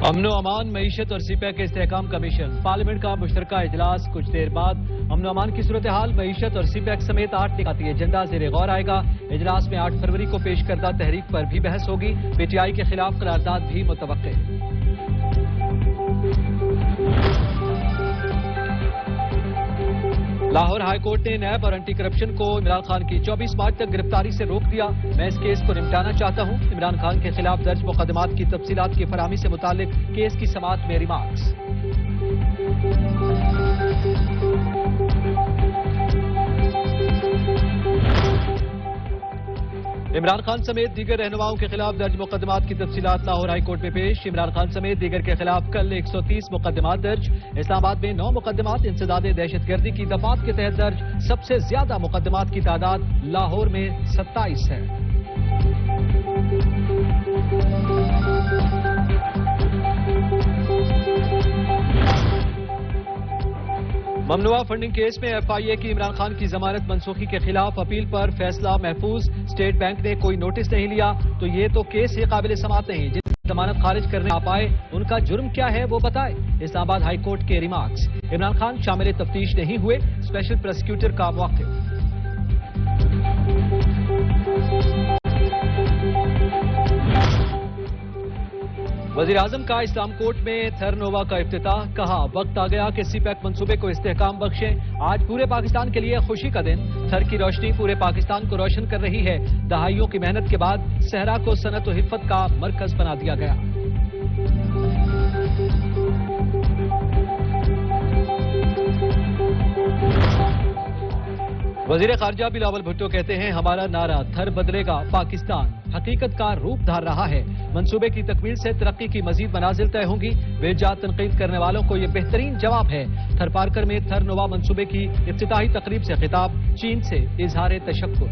امن و امان معیشت اور سی پیک کے استحکام کمیشن پارلیمنٹ کا مشترکہ اجلاس کچھ دیر بعد امن و امان کی صورتحال معیشت اور سی پیک سمیت 8 نکاتی ایجنڈا زیر غور آئے گا۔ اجلاس میں 8 فروری کو پیش کردہ تحریک پر بھی بحث ہوگی۔ پی ٹی آئی کے خلاف قرارداد بھی متوقع۔ لاہور ہائی کورٹ نے نیب اور اینٹی کرپشن کو عمران خان کی 24 مارچ تک گرفتاری سے روک دیا۔ میں اس کیس کو نمٹانا چاہتا ہوں۔ عمران خان کے خلاف درج مقدمات کی تفصیلات کی فراہمی سے متعلق کیس کی سماعت میں ریمارکس۔ عمران خان سمیت دیگر رہنماؤں کے خلاف درج مقدمات کی تفصیلات لاہور ہائی کورٹ میں پیش۔ عمران خان سمیت دیگر کے خلاف کل 130 مقدمات درج۔ اسلام آباد میں 9 مقدمات انسداد دہشت گردی کی دفعات کے تحت درج۔ سب سے زیادہ مقدمات کی تعداد لاہور میں 27 ہے۔ ممنوعہ فنڈنگ کیس میں ایف آئی اے کی عمران خان کی ضمانت منسوخی کے خلاف اپیل پر فیصلہ محفوظ۔ اسٹیٹ بینک نے کوئی نوٹس نہیں لیا تو یہ تو کیس ہی قابل سماعت نہیں۔ جن ضمانت خارج کرنے آ پائے ان کا جرم کیا ہے وہ بتائے۔ اسلام آباد ہائی کورٹ کے ریمارکس۔ عمران خان شامل تفتیش نہیں ہوئے، اسپیشل پروسیکیوٹر کا موقف۔ وزیر اعظم کا اسلام کورٹ میں تھر نووا کا افتتاح۔ کہا وقت آ گیا کہ سی پیک منصوبے کو استحکام بخشیں۔ آج پورے پاکستان کے لیے خوشی کا دن۔ تھر کی روشنی پورے پاکستان کو روشن کر رہی ہے۔ دہائیوں کی محنت کے بعد صحرا کو صنعت و حرفت کا مرکز بنا دیا گیا۔ وزیر خارجہ بلاول بھٹو کہتے ہیں ہمارا نعرہ تھر بدلے گا پاکستان حقیقت کا روپ دھار رہا ہے۔ منصوبے کی تکمیل سے ترقی کی مزید منازل طے ہوں گی۔ بے جا تنقید کرنے والوں کو یہ بہترین جواب ہے۔ تھر پارکر میں تھر نوا منصوبے کی افتتاحی تقریب سے خطاب۔ چین سے اظہار تشکر۔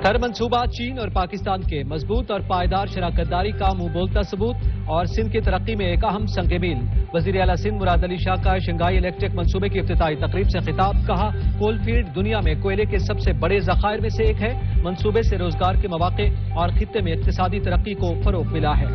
تھر منصوبہ چین اور پاکستان کے مضبوط اور پائیدار شراکت داری کا منہ بولتا ثبوت اور سندھ کی ترقی میں ایک اہم سنگ میل۔ وزیر اعلیٰ سندھ مراد علی شاہ کا شنگھائی الیکٹرک منصوبے کی افتتاحی تقریب سے خطاب۔ کہا کول فیلڈ دنیا میں کوئلے کے سب سے بڑے ذخائر میں سے ایک ہے۔ منصوبے سے روزگار کے مواقع اور خطے میں اقتصادی ترقی کو فروغ ملا ہے۔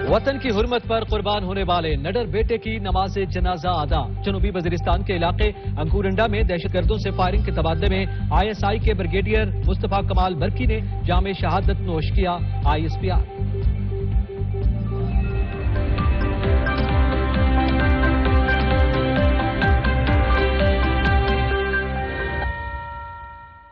وطن کی حرمت پر قربان ہونے والے نڈر بیٹے کی نماز جنازہ ادا۔ جنوبی وزیرستان کے علاقے انکورنڈا میں دہشت گردوں سے فائرنگ کے تبادلے میں آئی ایس آئی کے بریگیڈیئر مصطفیٰ کمال برکی نے جام شہادت نوش کیا۔ ISPR